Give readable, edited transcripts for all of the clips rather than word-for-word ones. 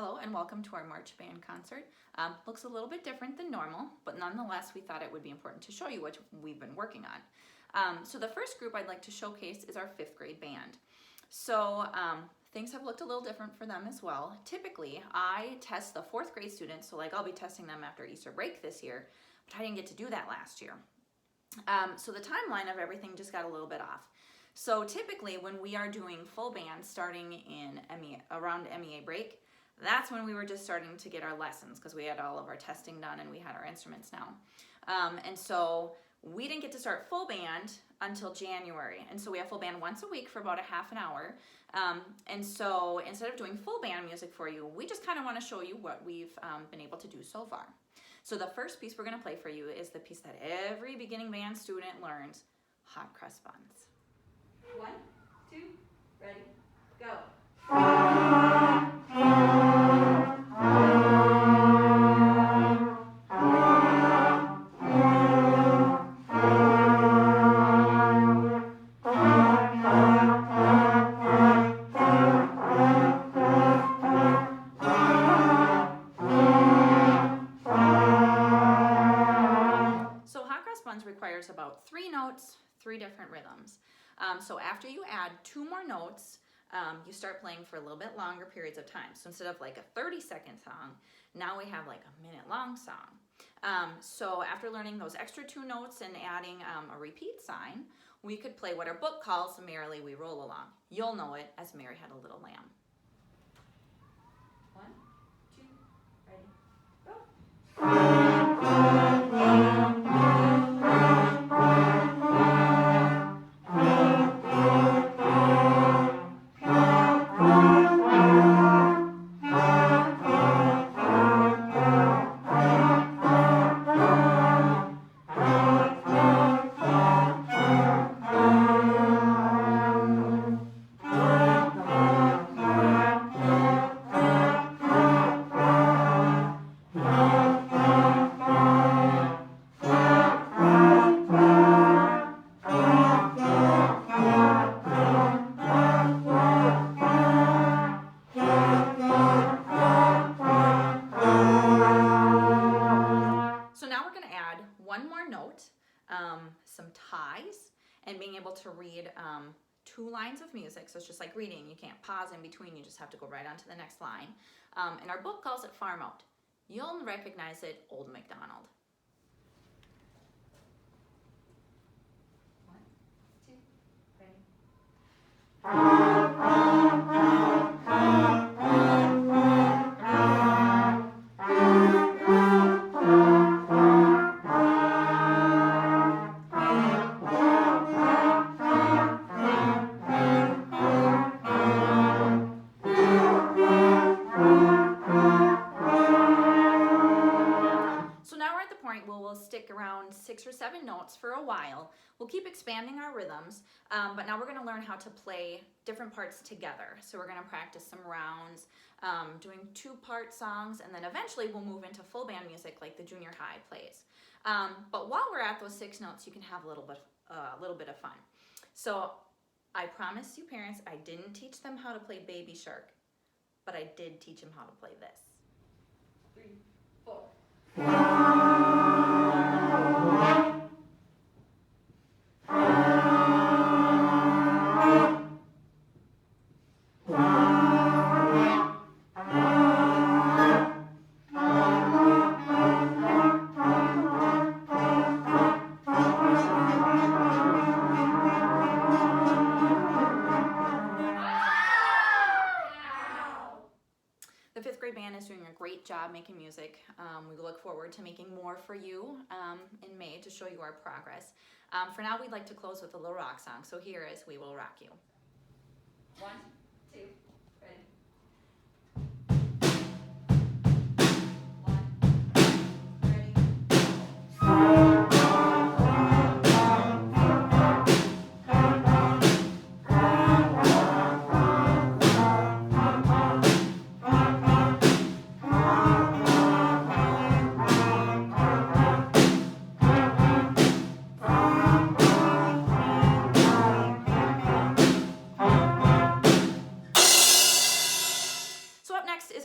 Hello and welcome to our March band concert. Looks a little bit different than normal, but nonetheless we thought it would be important to show you what we've been working on. So the first group I'd like to showcase is our 5th grade band. So things have looked a little different for them as well. Typically I test the 4th grade students, so like I'll be testing them after Easter break this year, but I didn't get to do that last year. So the timeline of everything just got a little bit off. So typically when we are doing full band starting in around MEA break, that's when we were just starting to get our lessons because we had all of our testing done and we had our instruments now. And so we didn't get to start full band until January. And so we have full band once a week for about a half an hour. And so instead of doing full band music for you, we just kind of want to show you what we've been able to do so far. So the first piece we're going to play for you is the piece that every beginning band student learns, Hot Cross Buns. 1, 2, ready, go. Requires about 3 notes, 3 different rhythms. So after you add 2 more notes, you start playing for a little bit longer periods of time. So instead of like a 30-second song, now we have like a minute-long song. So after learning those extra 2 notes and adding a repeat sign, we could play what our book calls Merrily We Roll Along. You'll know it as Mary Had a Little Lamb. 1, 2, ready, go. Some ties, and being able to read 2 lines of music. So it's just like reading. You can't pause in between. You just have to go right on to the next line. And our book calls it Farm Out. You'll recognize it, Old MacDonald. 1, 2, ready. We'll stick around 6 or 7 notes for a while. We'll keep expanding our rhythms, but now we're going to learn how to play different parts together. So we're going to practice some rounds, doing 2-part songs, and then eventually we'll move into full band music like the junior high plays. But while we're at those 6 notes, you can have a little bit of fun. So I promise you parents, I didn't teach them how to play Baby Shark, but I did teach them how to play this. 3, 4. The 5th grade band is doing a great job making music. We look forward to making more for you in May to show you our progress. For now, we'd like to close with a little rock song. So here is We Will Rock You. 1, 2, ready.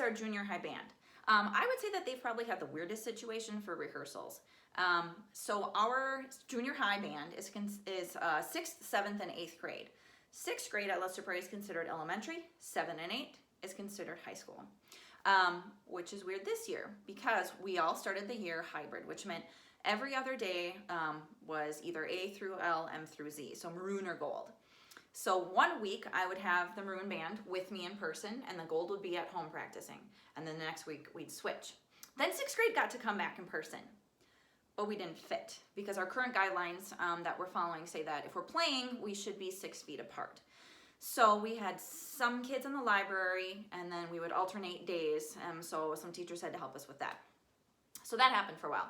our junior high band. I would say that they've probably had the weirdest situation for rehearsals. So our junior high band is 6th, 7th, and 8th grade. 6th grade at Lester Prairie is considered elementary, 7 and 8 is considered high school, which is weird this year because we all started the year hybrid, which meant every other day was either A through L, M through Z, so maroon or gold. So one week I would have the maroon band with me in person and the gold would be at home practicing. And then the next week we'd switch. Then 6th grade got to come back in person, but we didn't fit because our current guidelines that we're following say that if we're playing, we should be 6 feet apart. So we had some kids in the library and then we would alternate days. So some teachers had to help us with that. So that happened for a while.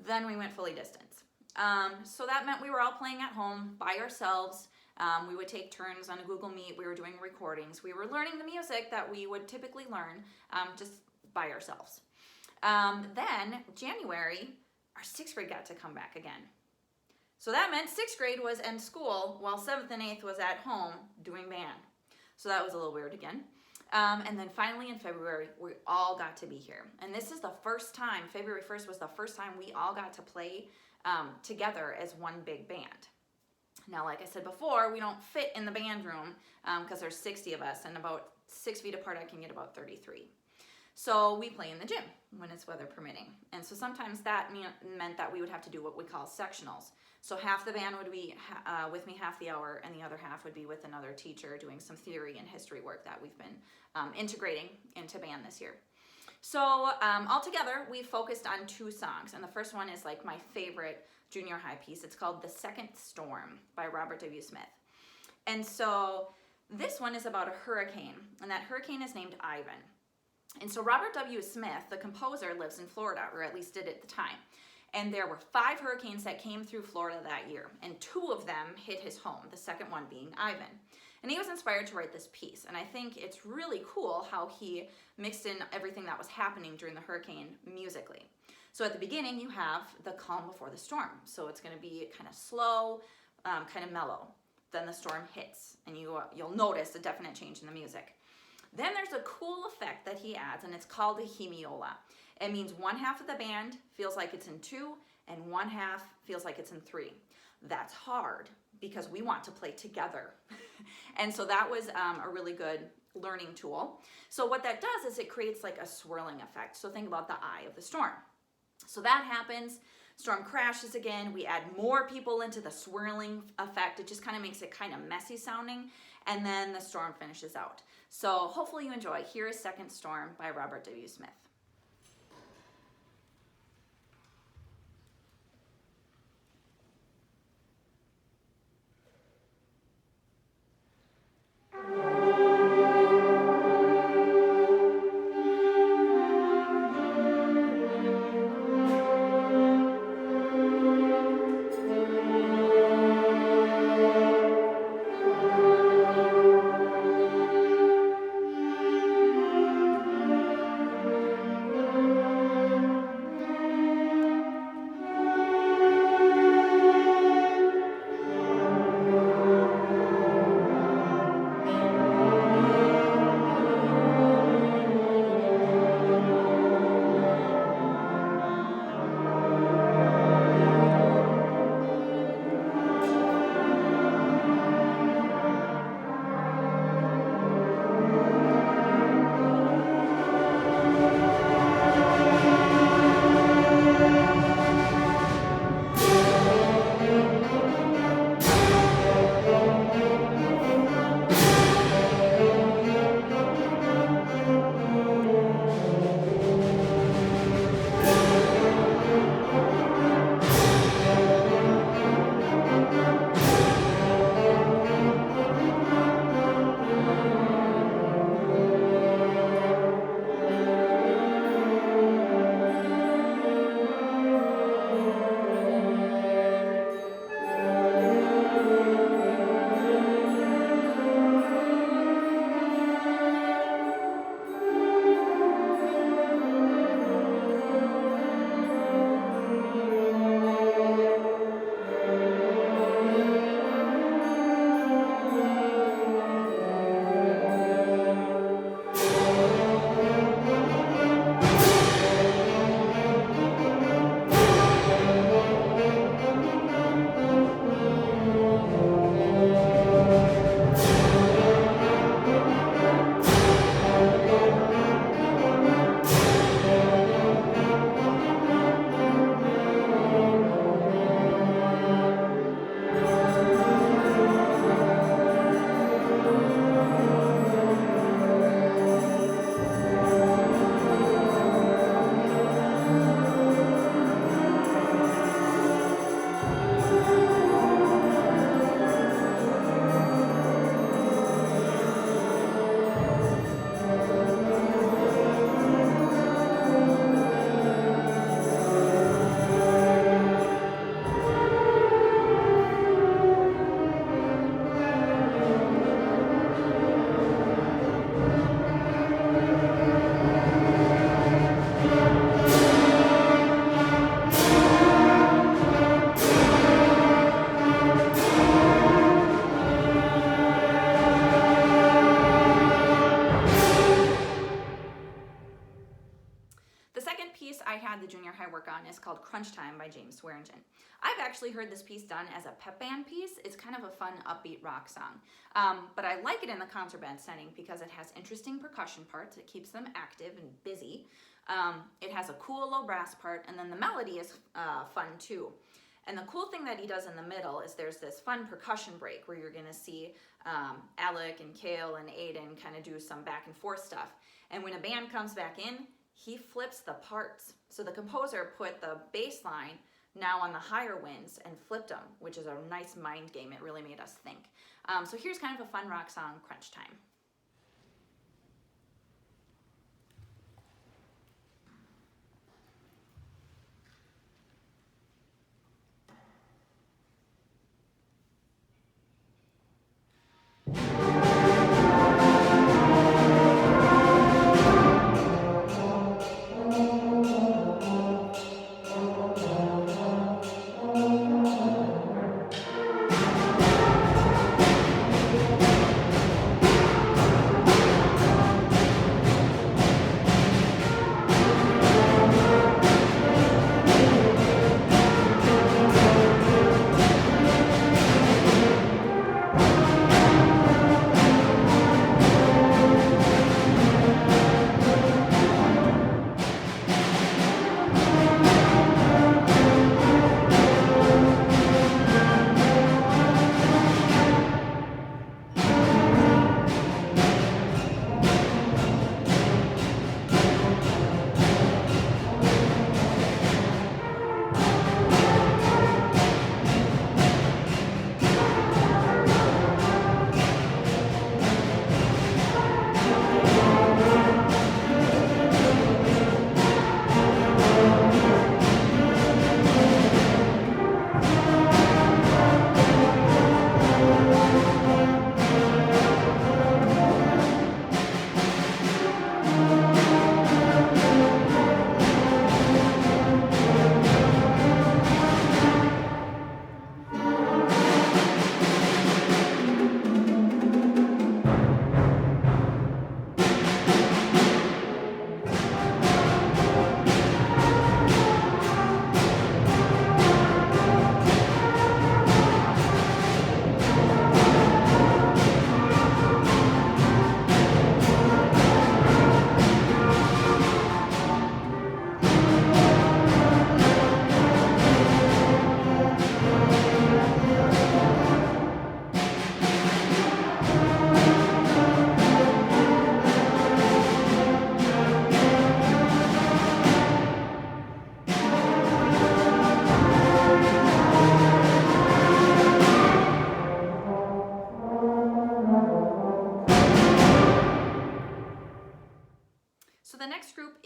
Then we went fully distance. So that meant we were all playing at home by ourselves. We would take turns on a Google Meet. We were doing recordings. We were learning the music that we would typically learn just by ourselves. Then January, our 6th grade got to come back again. So that meant 6th grade was in school while 7th and 8th was at home doing band. So that was a little weird again. And then finally in February, we all got to be here. And this is the first time, February 1st was the first time we all got to play together as one big band. Now, like I said before, we don't fit in the band room because there's 60 of us and about 6 feet apart I can get about 33. So we play in the gym when it's weather permitting. And so sometimes that meant that we would have to do what we call sectionals. So half the band would be with me half the hour and the other half would be with another teacher doing some theory and history work that we've been integrating into band this year. So altogether, we focused on 2 songs. And the first one is like my favorite junior high piece. It's called The Second Storm by Robert W. Smith. And so this one is about a hurricane, and that hurricane is named Ivan. And so Robert W. Smith, the composer, lives in Florida, or at least did at the time. And there were 5 hurricanes that came through Florida that year, and 2 of them hit his home, the second one being Ivan. And he was inspired to write this piece, and I think it's really cool how he mixed in everything that was happening during the hurricane musically. So at the beginning, you have the calm before the storm. So it's going to be kind of slow, kind of mellow. Then the storm hits, and you'll notice a definite change in the music. Then there's a cool effect that he adds, and it's called a hemiola. It means one half of the band feels like it's in 2, and one half feels like it's in 3. That's hard because we want to play together. And so that was a really good learning tool. So what that does is it creates like a swirling effect. So think about the eye of the storm. So that happens, storm crashes again, we add more people into the swirling effect. It just kind of makes it kind of messy sounding, and then the storm finishes out. So hopefully you enjoy. Here is Second Storm by Robert W. Smith. called Crunch Time by James Swearingen. I've actually heard this piece done as a pep band piece. It's kind of a fun, upbeat rock song. But I like it in the concert band setting because it has interesting percussion parts. It keeps them active and busy. It has a cool low brass part, and then the melody is fun too. And the cool thing that he does in the middle is there's this fun percussion break where you're going to see Alec and Kale and Aiden kind of do some back and forth stuff. And when a band comes back in, he flips the parts. So the composer put the bass line now on the higher winds and flipped them, which is a nice mind game. It really made us think. So here's kind of a fun rock song, Crunch Time.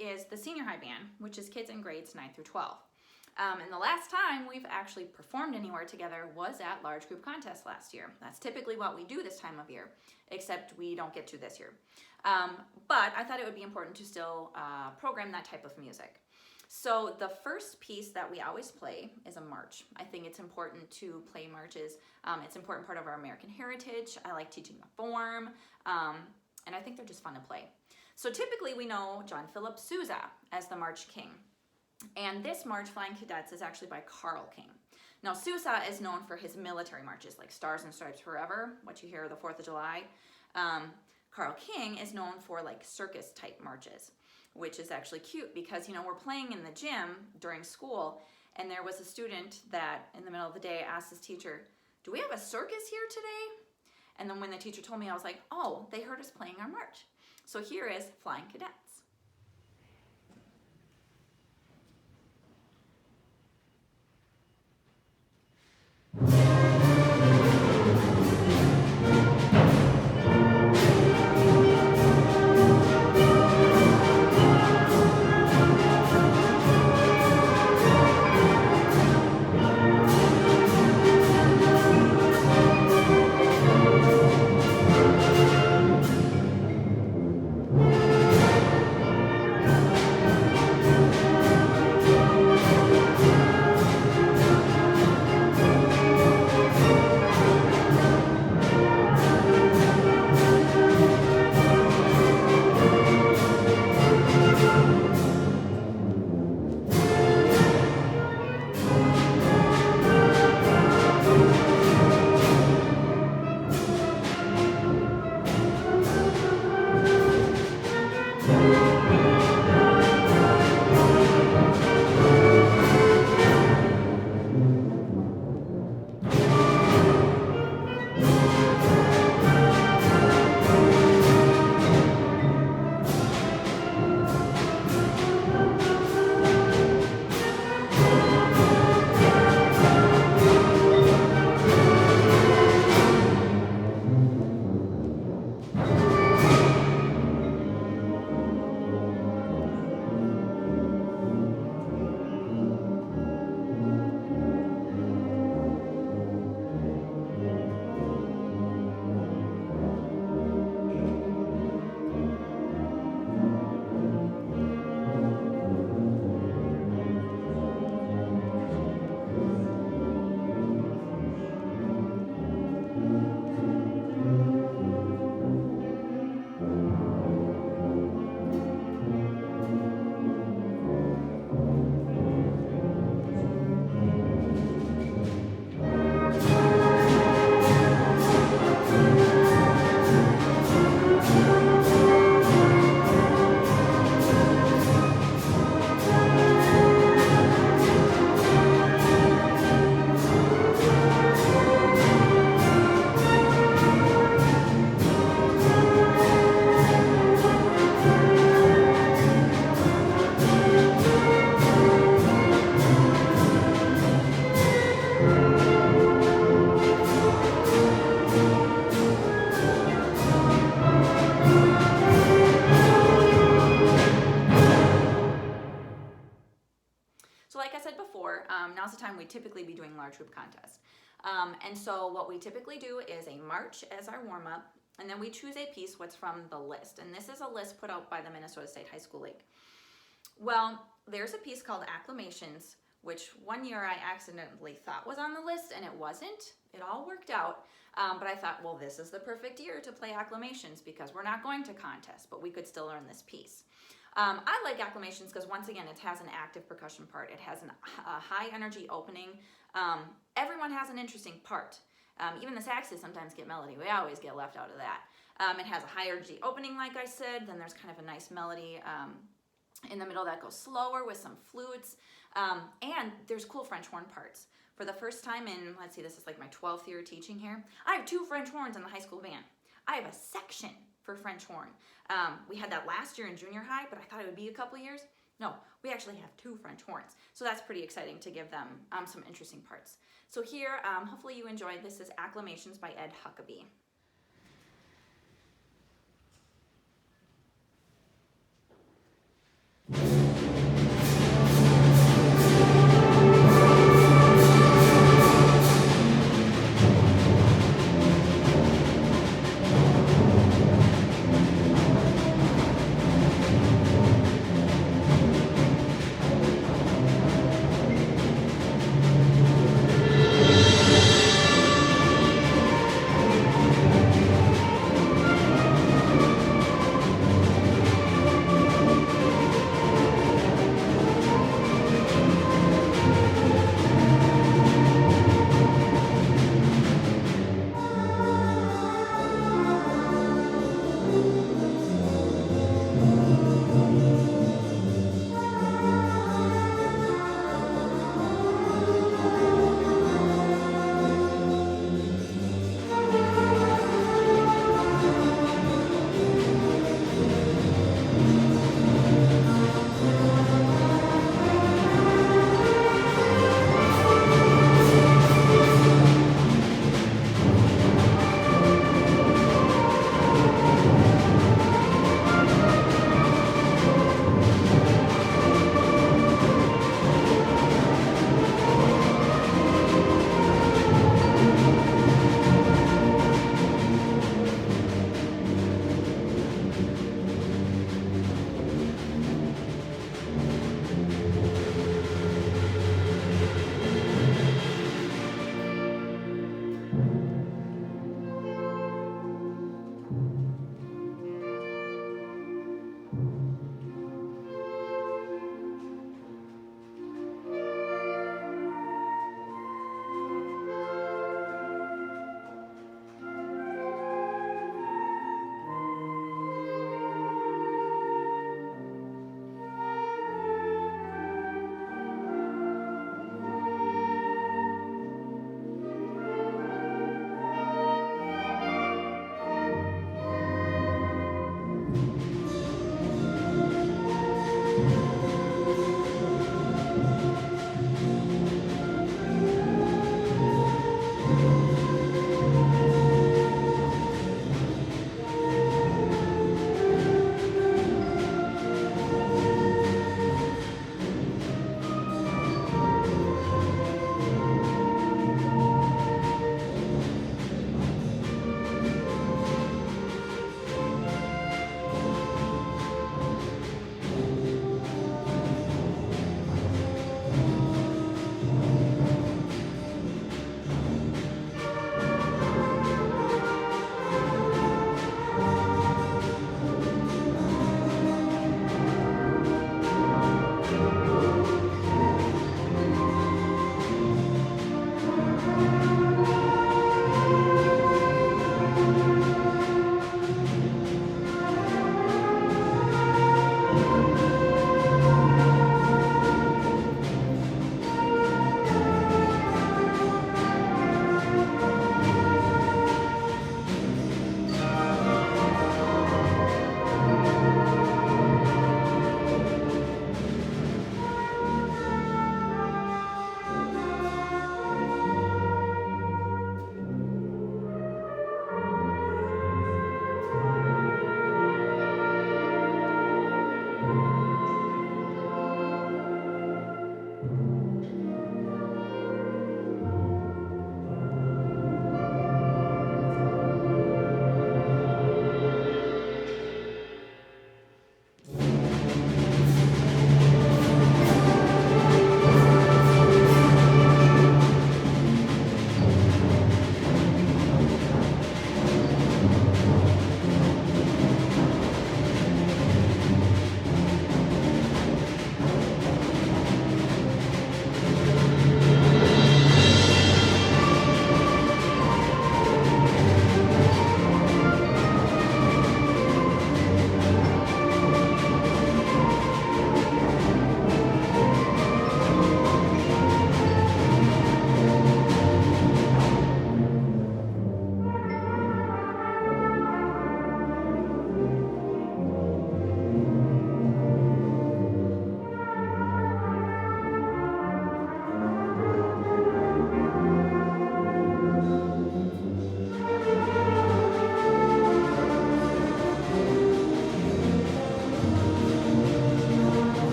Is the senior high band, which is kids in grades 9 through 12. And the last time we've actually performed anywhere together was at large group contest last year. That's typically what we do this time of year, except we don't get to this year. But I thought it would be important to still program that type of music. So the first piece that we always play is a march. I think it's important to play marches. It's an important part of our American heritage. I like teaching the form, and I think they're just fun to play. So typically we know John Philip Sousa as the March King. And this march, Flying Cadets, is actually by Carl King. Now Sousa is known for his military marches like Stars and Stripes Forever, what you hear the 4th of July. Carl King is known for like circus type marches, which is actually cute because, you know, we're playing in the gym during school, and there was a student that in the middle of the day asked his teacher, "Do we have a circus here today?" And then when the teacher told me, I was like, oh, they heard us playing our march. So here is Flying Cadets. we'd typically be doing large group contests. And so what we typically do is a march as our warm-up, and then we choose a piece what's from the list. And this is a list put out by the Minnesota State High School League. Well, there's a piece called Acclamations, which one year I accidentally thought was on the list, and it wasn't. It all worked out. But I thought, well, this is the perfect year to play Acclamations because we're not going to contest, but we could still learn this piece. I like Acclamations because, once again, it has an active percussion part. It has a high energy opening. Everyone has an interesting part. Even the saxes sometimes get melody. We always get left out of that. It has a high energy opening, like I said. Then there's kind of a nice melody in the middle that goes slower with some flutes. And there's cool French horn parts. For the first time in, let's see, this is like my 12th year teaching here. I have 2 French horns in the high school band. I have a section for French horn. We had that last year in junior high, but I thought it would be a couple years. No, we actually have 2 French horns. So that's pretty exciting to give them some interesting parts. So here, hopefully you enjoyed. This is Acclamations by Ed Huckabee.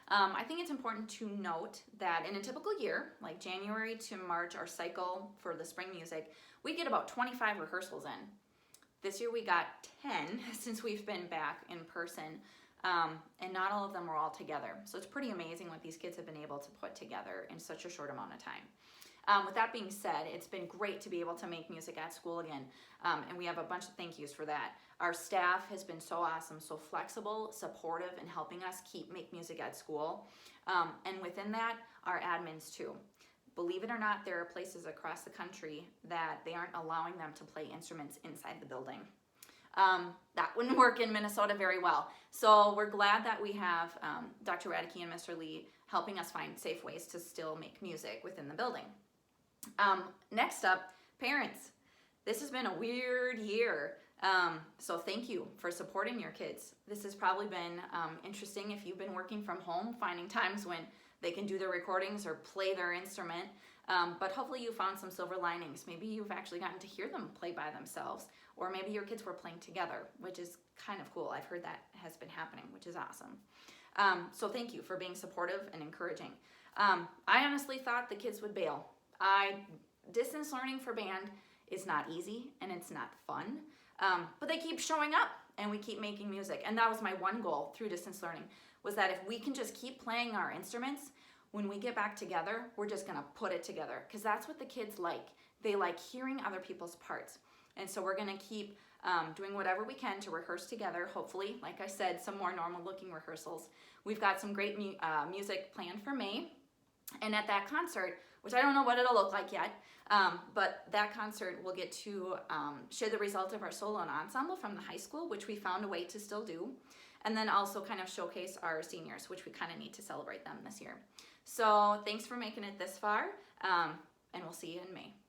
I think it's important to note that in a typical year, like January to March, our cycle for the spring music, we get about 25 rehearsals in. This year we got 10 since we've been back in person, and not all of them were all together. So it's pretty amazing what these kids have been able to put together in such a short amount of time. With that being said, it's been great to be able to make music at school again, and we have a bunch of thank yous for that. Our staff has been so awesome, so flexible, supportive, and helping us make music at school. And within that, our admins too. Believe it or not, there are places across the country that they aren't allowing them to play instruments inside the building. That wouldn't work in Minnesota very well. So we're glad that we have Dr. Radke and Mr. Lee helping us find safe ways to still make music within the building. Next up, parents. This has been a weird year. So thank you for supporting your kids. This has probably been interesting if you've been working from home, finding times when they can do their recordings or play their instrument. But hopefully you found some silver linings. Maybe you've actually gotten to hear them play by themselves, or maybe your kids were playing together, which is kind of cool. I've heard that has been happening, which is awesome. So thank you for being supportive and encouraging. I honestly thought the kids would bail. Distance learning for band is not easy and it's not fun, but they keep showing up and we keep making music. And that was my one goal through distance learning, was that if we can just keep playing our instruments, when we get back together, we're just gonna put it together, because that's what the kids like. They like hearing other people's parts. And so we're gonna keep doing whatever we can to rehearse together. Hopefully, like I said, some more normal looking rehearsals. We've got some great music planned for May. And at that concert, which I don't know what it'll look like yet, but that concert we'll get to share the results of our solo and ensemble from the high school, which we found a way to still do, and then also kind of showcase our seniors, which we kind of need to celebrate them this year. So thanks for making it this far, and we'll see you in May.